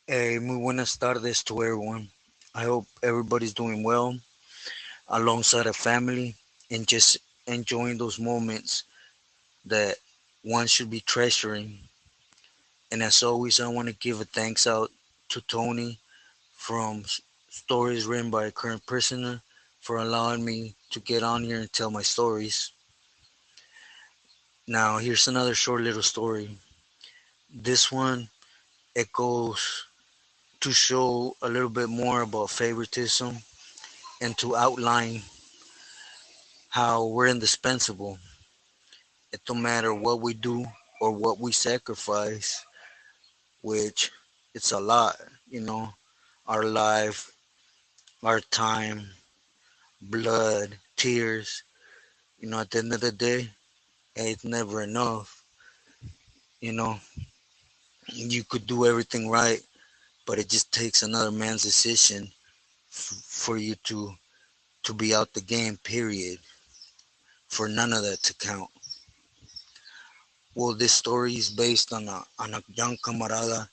Muy buenas tardes to everyone. I hope everybody's doing well alongside a family and just enjoying those moments that one should be treasuring. And as always, I want to give a thanks out to Tony from Stories Written by a Current Prisoner for allowing me to get on here and tell my stories. Now, here's another short little story. This one echoes to show a little bit more about favoritism and to outline how we're indispensable. It don't matter what we do or what we sacrifice, which it's a lot, you know, our life, our time, blood, tears, at the end of the day, it's never enough. You know, you could do everything right, but it just takes another man's decision for you to be out the game, period, for none of that to count. Well, this story is based on a young camarada.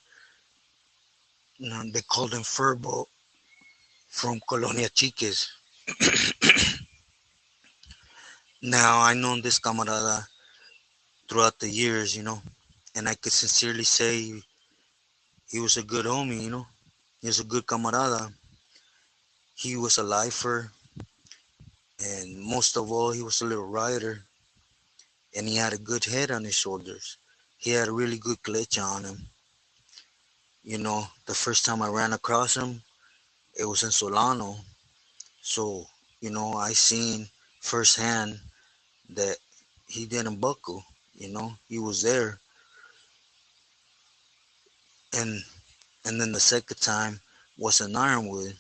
They called him Furbo from Colonia Chiques. Now, I known this camarada throughout the years, and I could sincerely say he was a good homie, He was a good camarada. He was a lifer, and most of all, he was a little rider, and he had a good head on his shoulders. He had a really good glitch on him. The first time I ran across him, it was in Solano. So, I seen firsthand that he didn't buckle, he was there. And and then the second time was in Ironwood.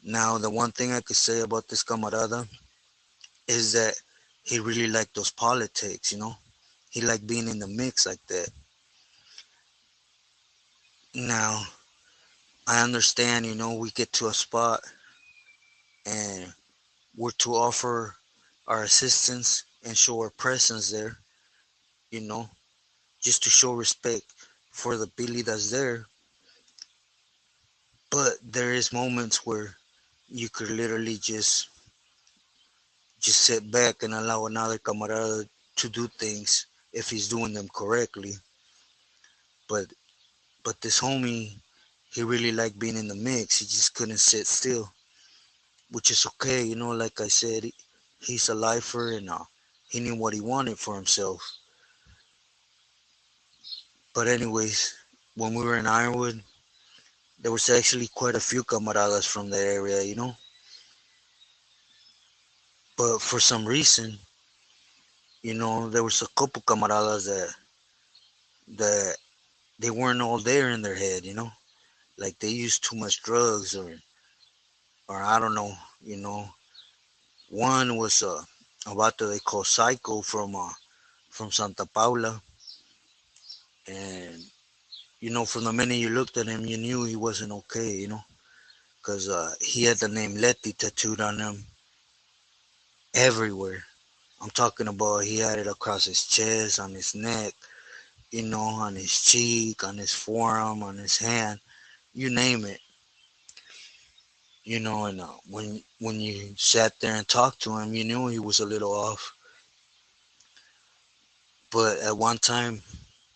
Now, the one thing I could say about this camarada is that he really liked those politics, He liked being in the mix like that. Now, I understand, we get to a spot and we're to offer our assistance and show our presence there, you know, just to show respect for the Billy that's there. But there is moments where you could literally just sit back and allow another camarada to do things if he's doing them correctly. But this homie, he really liked being in the mix. He just couldn't sit still, which is okay. Like I said, he's a lifer and he knew what he wanted for himself. But anyways, when we were in Ironwood, there was actually quite a few camaradas from the area, But for some reason, there was a couple camaradas that they weren't all there in their head, Like they used too much drugs or I don't know, One was a vato they call Psycho from Santa Paula, and from the minute you looked at him, you knew he wasn't okay, because he had the name Letty tattooed on him everywhere. I'm talking about he had it across his chest, on his neck, on his cheek, on his forearm, on his hand, you name it. And when you sat there and talked to him, you knew he was a little off. But at one time,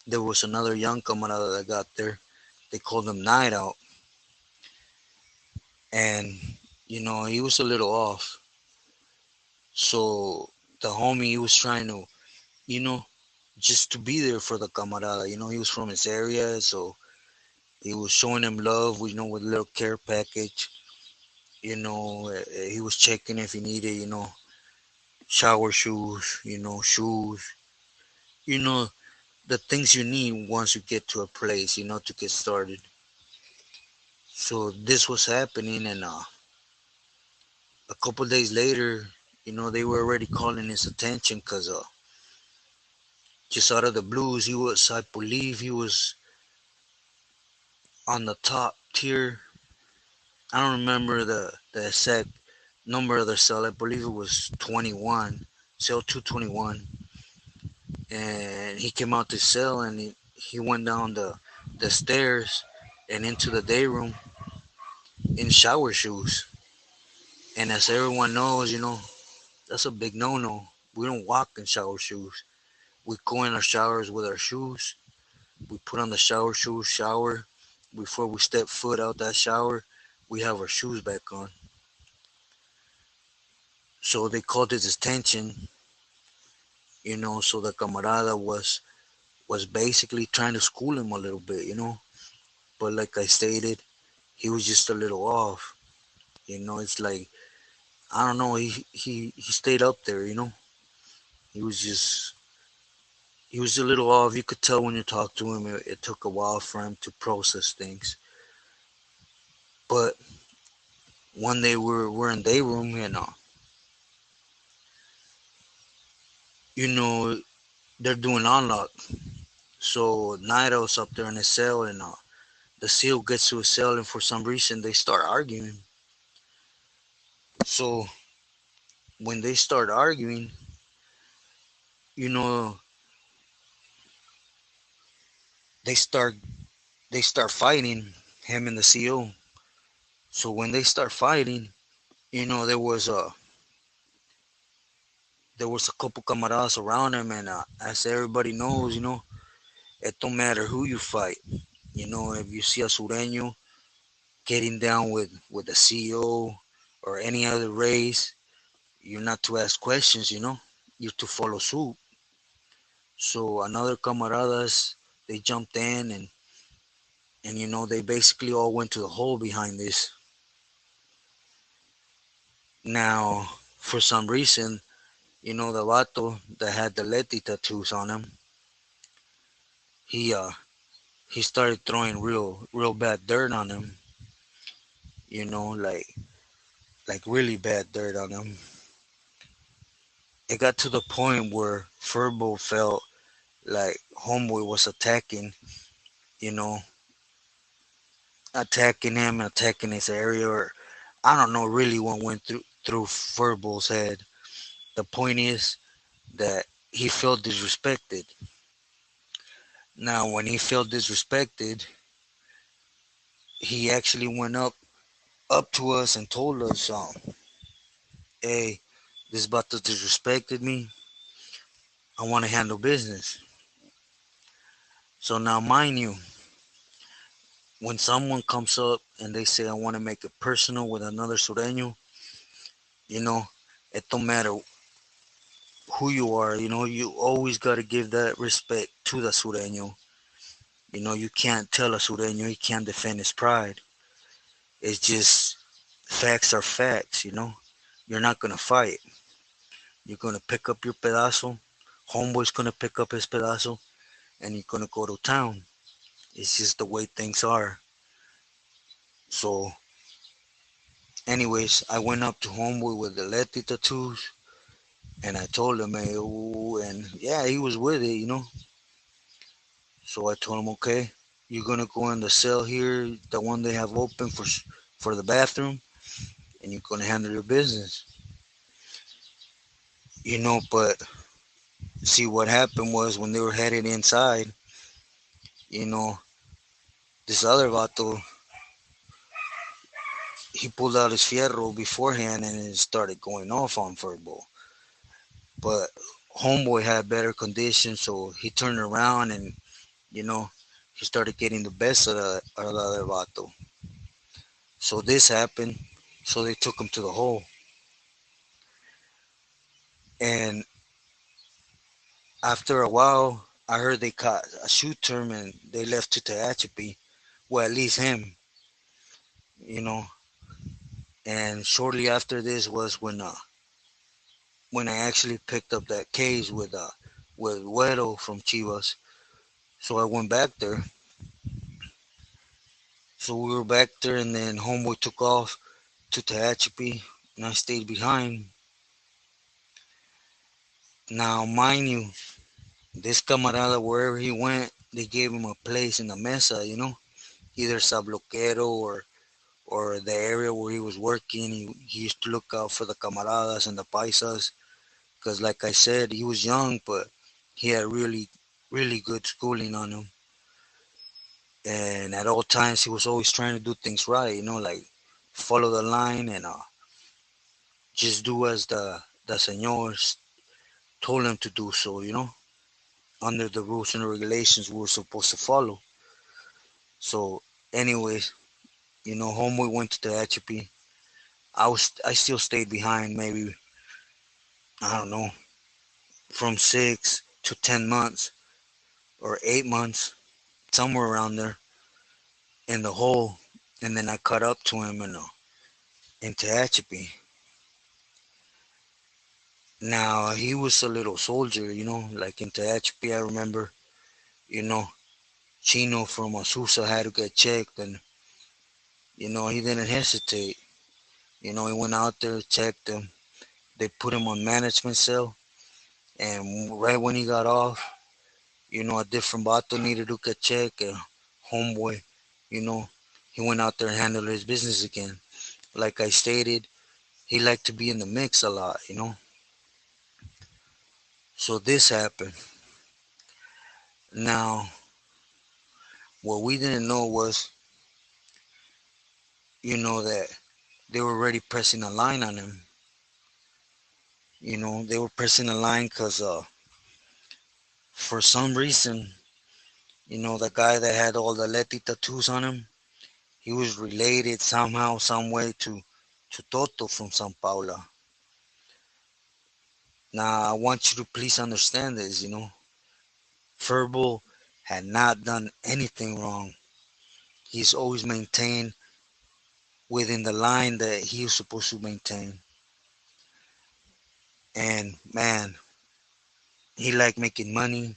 there was another young camarada that got there. They called him Night Out, and he was a little off. So the homie, he was trying to, you know, just to be there for the camarada. He was from his area, so he was showing him love, with a little care package. He was checking if he needed, shower shoes, shoes, you know, the things you need once you get to a place, to get started. So this was happening, and a couple days later, they were already calling his attention because just out of the blues, I believe he was on the top tier. I don't remember the exact number of the cell. I believe it was 21, cell 221. And he came out the cell and he went down the stairs and into the day room in shower shoes. And as everyone knows, that's a big no-no. We don't walk in shower shoes. We go in our showers with our shoes. We put on the shower shoes, shower. Before we step foot out that shower, we have our shoes back on. So they called it detention, so the camarada was basically trying to school him a little bit. But like I stated, he was just a little off. It's like, I don't know, he stayed up there. He was just he was a little off. You could tell when you talked to him, it took a while for him to process things. But one day we're in day room, you know, they're doing unlock. So Nido's up there in his cell, and the seal gets to his cell, and for some reason they start arguing. So when they start arguing, you know, they start they start fighting, him and the CO. So when they start fighting, there was a couple camaradas around him, and as everybody knows, it don't matter who you fight. If you see a sureño getting down with the CEO or any other race, you're not to ask questions. You're to follow suit. So another camaradas, they jumped in, and they basically all went to the hole behind this. Now, for some reason, the vato that had the Leti tattoos on him, he he started throwing real bad dirt on him. Like really bad dirt on him. It got to the point where Furbo felt like Homeboy was you know, attacking him, attacking his area, or I don't know really what went through Furbo's head. The point is that he felt disrespected. Now, when he felt disrespected, he actually went up to us and told us, "Hey, this vato disrespected me. I want to handle business." So now, mind you, when someone comes up and they say, "I want to make it personal with another sureño," you know, it don't matter who you are. You always got to give that respect to the sureño. You can't tell a sureño he can't defend his pride. It's just facts are facts. You're not gonna fight. You're gonna pick up your pedazo. Homeboy's gonna pick up his pedazo, and you're gonna go to town. It's just the way things are. So, anyways, I went up to Homeboy with the Leti tattoos, and I told him, "Hey, ooh," and yeah, he was with it. So I told him, "Okay, you're gonna go in the cell here, the one they have open for the bathroom, and you're gonna handle your business." But see what happened was when they were headed inside, you know, this other vato, he pulled out his fierro beforehand and it started going off on Furbo. But Homeboy had better conditions, so he turned around and you know he started getting the best of the other vato. So this happened. So they took him to the hole, and after a while, I heard they caught a shoot term and they left to Tehachapi. Well, at least him, you know. And shortly after this was when I actually picked up that case with Güero from Chivas. So I went back there. So we were back there, and then Homeboy took off to Tehachapi, and I stayed behind. Now, mind you, this camarada, wherever he went, they gave him a place in the mesa, either Sabloquero or the area where he was working. He used to look out for the camaradas and the paisas, because like I said, he was young, but he had really, really good schooling on him. and at all times he was always trying to do things right, like follow the line and just do as the señors told him to do so, under the rules and regulations we were supposed to follow. So, anyways, homeboy went to the Tehachapi. I still stayed behind, maybe, I don't know, from 6 to 10 months or 8 months, somewhere around there in the hole, and then I caught up to him in Tehachapi. Now he was a little soldier, like in Tehachapi. I remember, you know, Chino from Azusa had to get checked, and he didn't hesitate. He went out there, checked him. They put him on management cell, and right when he got off, a different vato needed to get checked. Homeboy, you know, he went out there and handled his business again. Like I stated, he liked to be in the mix a lot. So this happened. Now, what we didn't know was, that they were already pressing a line on him. They were pressing a line because for some reason, the guy that had all the Leti tattoos on him, he was related somehow, some way to Toto from San Paula. Now, I want you to please. Furbo had not done anything wrong. He's always maintained within the line that he was supposed to maintain. And man, he liked making money.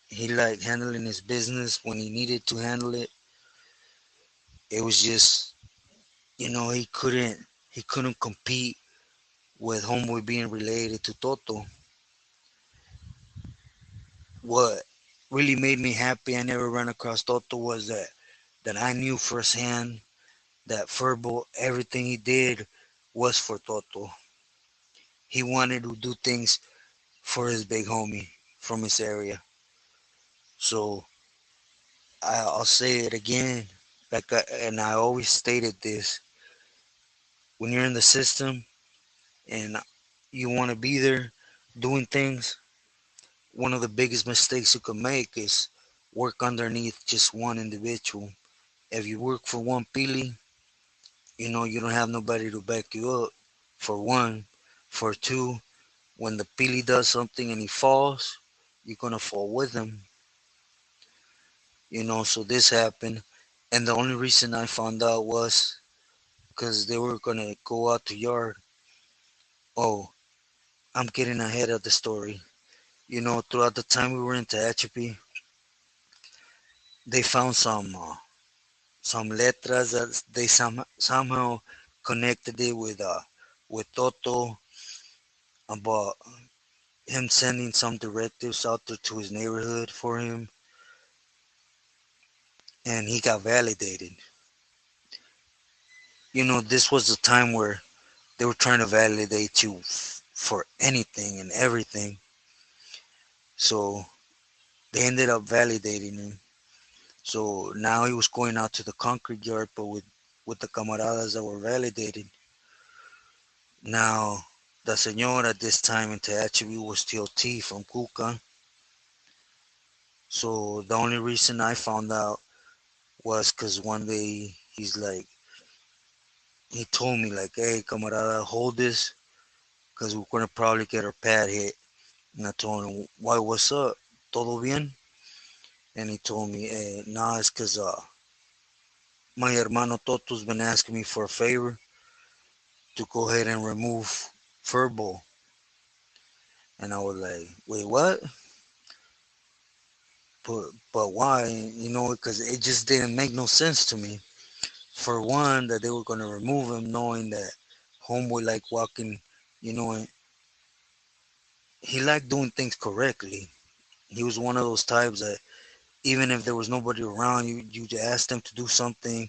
He liked handling his business when he needed to handle it. It was just, he couldn't compete with homeboy being related to Toto. What really made me happy I never ran across Toto was that I knew firsthand that Furbo, everything he did was for Toto. He wanted to do things for his big homie from his area. So I'll say it again, and I always stated this: when you're in the system and you want to be there doing things, one of the biggest mistakes you can make is work underneath just one individual. If you work for one pili, you don't have nobody to back you up. For one, for two, when the pili does something and he falls, you're gonna fall with him. So this happened, and the only reason I found out was because they were gonna go out to yard. Oh, I'm getting ahead of the story. Throughout the time we were in Tehachapi, they found some letras that they somehow connected it with Toto about him sending some directives out there to his neighborhood for him, and he got validated. This was the time where they were trying to validate you for anything and everything. So they ended up validating him. So now he was going out to the concrete yard, but with the camaradas that were validated. Now, the señor at this time in Tehachapi was still T from Cuca. So the only reason I found out was because one day he told me like, hey, camarada, hold this because we're going to probably get our pad hit. And I told him, why, what's up? Todo bien? And he told me, hey, nah, it's because my hermano Toto's been asking me for a favor to go ahead and remove Furbo. And I was like, wait, what? But why? Because it just didn't make no sense to me. For one, that they were going to remove him knowing that homeboy like walking, you know, he liked doing things correctly. He was one of those types that even if there was nobody around, you asked him to do something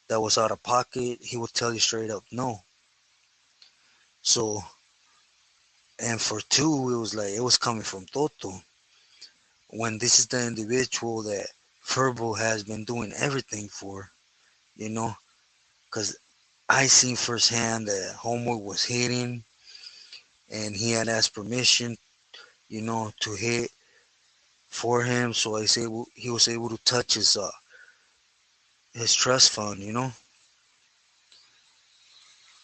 that was out of pocket, he would tell you straight up no. So, and for two, it was coming from Toto. When this is the individual that Furbo has been doing everything for, you know, because I seen firsthand that homeboy was hitting and he had asked permission, to hit for him, so he was able to touch his trust fund.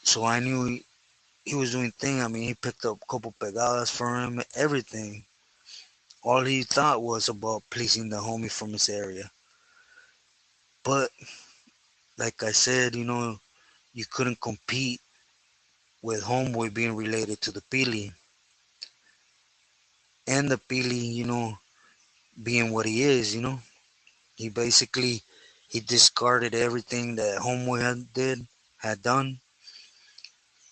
So I knew he was doing thing. I mean, he picked up a couple pegadas for him, everything. All he thought was about pleasing the homie from his area. But like I said, you couldn't compete with homeboy being related to the Pili, and the Pili, being what he is. He basically he discarded everything that homeboy had done,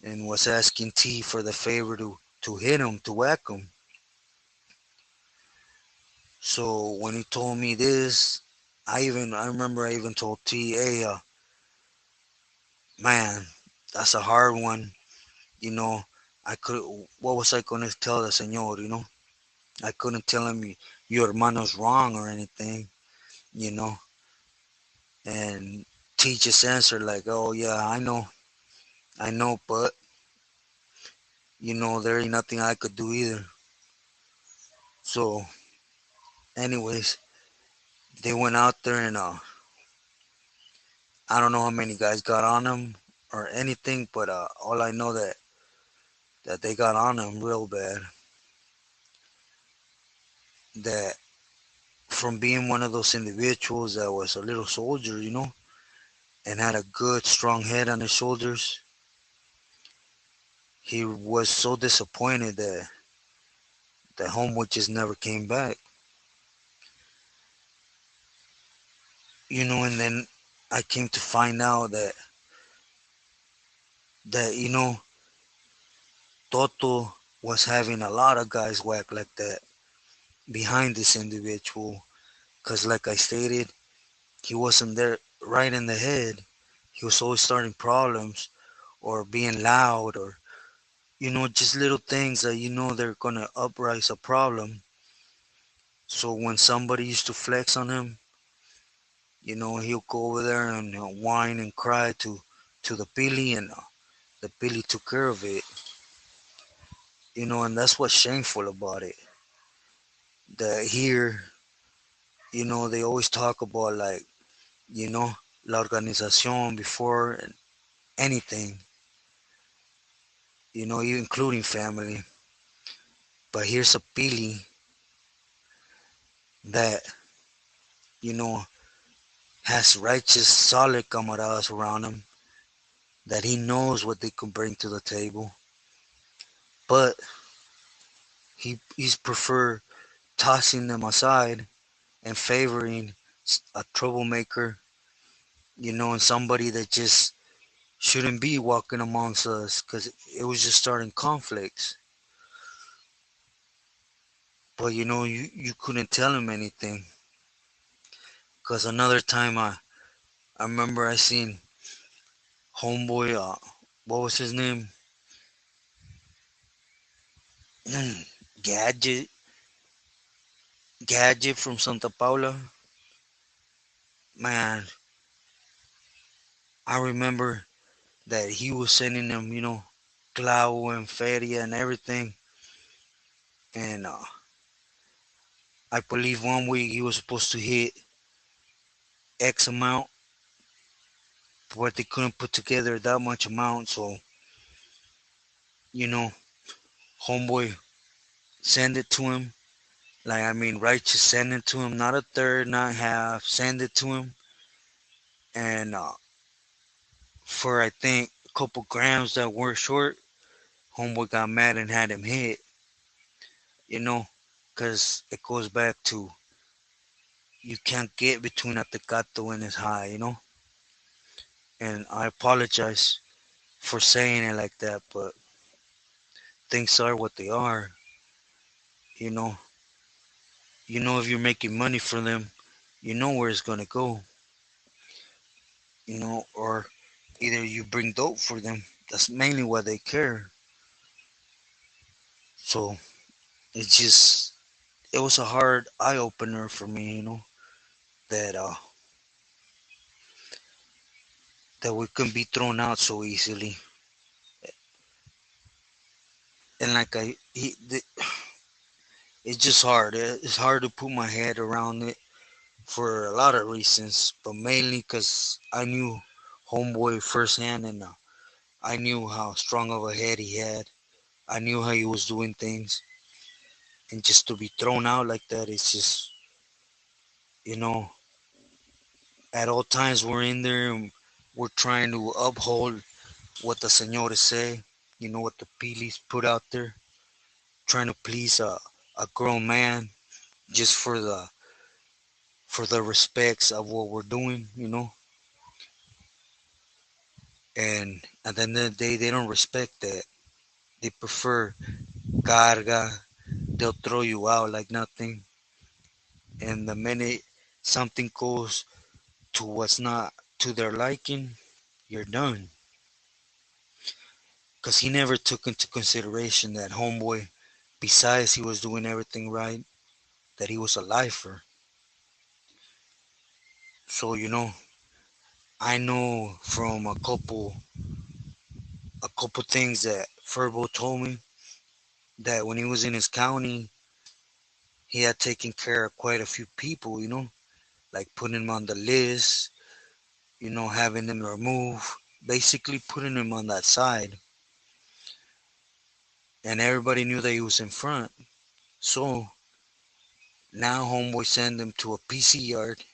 and was asking T for the favor to hit him, to whack him. So when he told me this, I remember I even told T, hey, man, that's a hard one. You know, I could what was I gonna tell the señor? I couldn't tell him your hermano's wrong or anything, you know. And T just answered like, oh yeah, I know, but there ain't nothing I could do either. So, anyways, they went out there and I don't know how many guys got on him or anything, but all I know that they got on him real bad. That from being one of those individuals that was a little soldier, and had a good strong head on his shoulders, he was so disappointed that homeboy just never came back. And then I came to find out that Toto was having a lot of guys whack like that behind this individual. Cause like I stated, he wasn't there right in the head. He was always starting problems or being loud or just little things that they're gonna uprise a problem. So when somebody used to flex on him, he'll go over there and whine and cry to the Pili, and the Pili took care of it. And that's what's shameful about it. That here, they always talk about like, you know, la organización before anything, including family. But here's a Pili that, you know, has righteous, solid camaradas around him, that he knows what they can bring to the table. But he's prefer tossing them aside and favoring a troublemaker, and somebody that just shouldn't be walking amongst us because it was just starting conflicts. But you couldn't tell him anything because another time I remember I seen homeboy, what was his name? Gadget, Gadget from Santa Paula. Man, I remember that he was sending them, clavo and feria and everything. And I believe one week he was supposed to hit X amount, but they couldn't put together that much amount. So, you know, homeboy send it to him. Like, I mean, righteous send it to him, not a third, not half, send it to him. And for I think a couple grams that were short, homeboy got mad and had him hit, you know, because it goes back to you can't get between a tecato and his high, And I apologize for saying it like that, but things are what they are, you know. If you're making money for them, you know where it's gonna go, or either you bring dope for them. That's mainly why they care. So it was a hard eye opener for me, that that we can be thrown out so easily. And like it's just hard. It's hard to put my head around it for a lot of reasons, but mainly because I knew Homeboy firsthand, and I knew how strong of a head he had. I knew how he was doing things, and just to be thrown out like that, it's just, you know, at all times we're in there and we're trying to uphold what the senores say, what the pilis put out there, trying to please a grown man just for the respects of what we're doing. And at the end of the day, they don't respect that. They prefer carga. They'll throw you out like nothing. And the minute something goes to what's not to their liking, you're done. Because he never took into consideration that Homeboy, besides he was doing everything right, that he was a lifer. So, I know from a couple things that Furbo told me, that when he was in his county, he had taken care of quite a few people, like putting them on the list, having them removed, basically putting him on that side. And everybody knew that he was in front. So now Homeboy sent him to a PC yard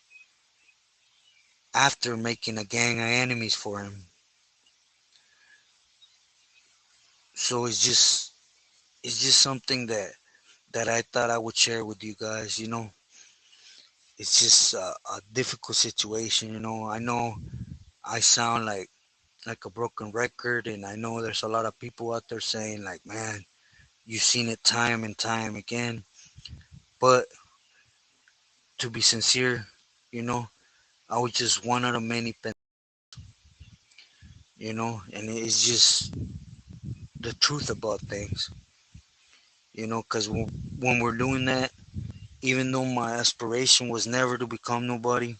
after making a gang of enemies for him. So it's just something that I thought I would share with you guys. It's just a difficult situation. I know I sound like a broken record, and I know there's a lot of people out there saying like, man, you've seen it time and time again. But to be sincere, you know, I was just one out of many, and it's just the truth about things, because when we're doing that, even though my aspiration was never to become nobody,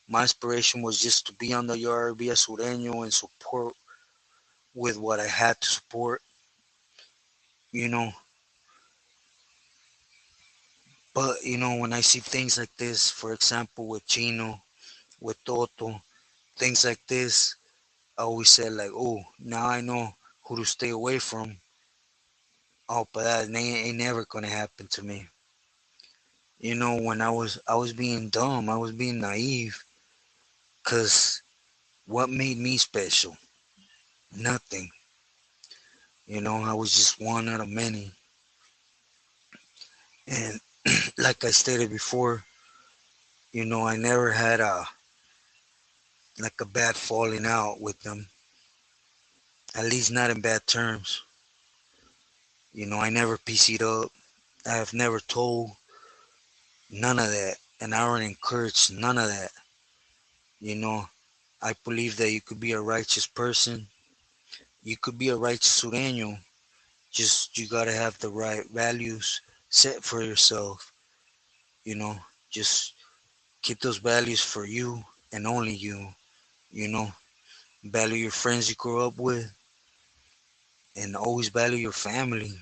my aspiration was just to be on the yard, be a sureño, and support with what I had to support, you know. But, when I see things like this, for example, with Chino, with Toto, things like this, I always said like, oh, now I know who to stay away from. Oh, but that ain't never gonna happen to me. When I was being dumb, I was being naive, cause what made me special? Nothing. I was just one out of many. And like I stated before, I never had a bad falling out with them. At least not in bad terms. I never PC'd up. I have never told none of that. And I don't encourage none of that. You know, I believe that you could be a righteous person. You could be a righteous sureño. Just you gotta have the right values set for yourself. You know, just keep those values for you and only you. You know, value your friends you grew up with, and always value your family.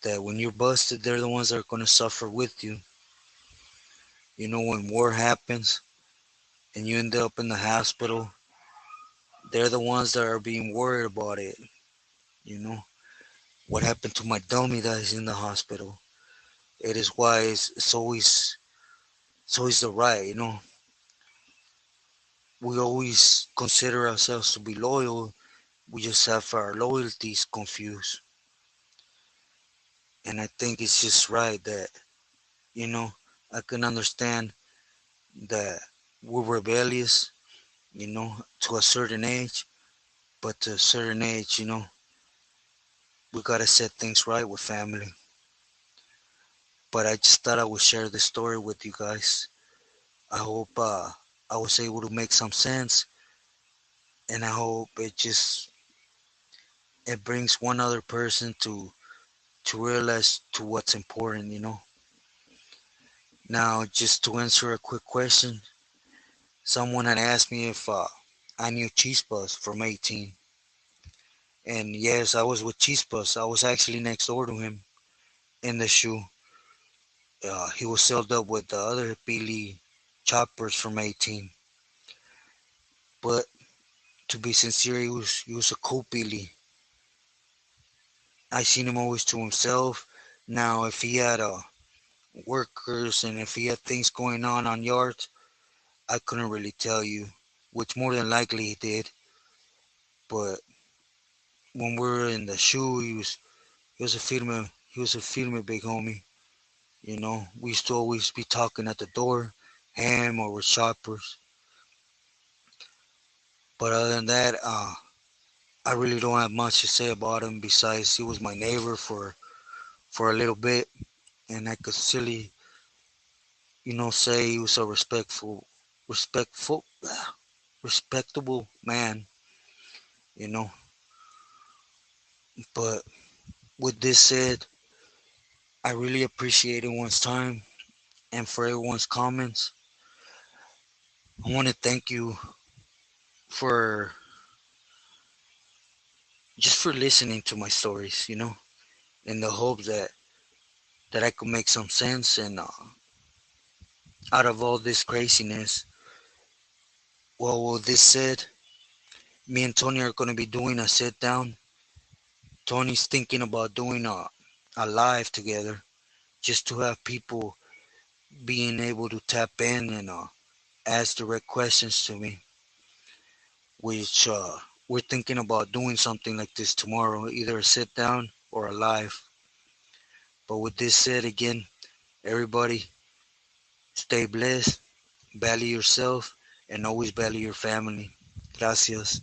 That when you're busted, they're the ones that are gonna suffer with you. When war happens and you end up in the hospital, they're the ones that are being worried about it. You know, what happened to my dummy that is in the hospital? It is why it's always the right. We always consider ourselves to be loyal. We just have our loyalties confused. And I think it's just right that, you know, I can understand that we're rebellious, to a certain age, but to a certain age, we gotta set things right with family. But I just thought I would share this story with you guys. I hope I was able to make some sense, and I hope it brings one other person to realize to what's important. Now, just to answer a quick question, someone had asked me if I knew Chispas from 18. And yes, I was with Chispas. I was actually next door to him in the shoe. He was sealed up with the other Billy choppers from 18. But to be sincere, he was a cool Billy. I seen him always to himself. Now, if he had workers and if he had things going on yards, I couldn't really tell you, which more than likely he did. But when we were in the shoe, he was a big homie. You know, we used to always be talking at the door, him or with shoppers. But other than that, I really don't have much to say about him. Besides, he was my neighbor for a little bit, and I could silly, say he was a respectful, respectable man. You know. But with this said, I really appreciate everyone's time and for everyone's comments. I want to thank you for just for listening to my stories. In the hope that I could make some sense and out of all this craziness. Well, with this said, me and Tony are going to be doing a sit down. Tony's thinking about doing a live together just to have people being able to tap in and ask direct questions to me, which we're thinking about doing something like this tomorrow, either a sit down or a live. But with this said, again, everybody stay blessed, value yourself, and always value your family. Gracias.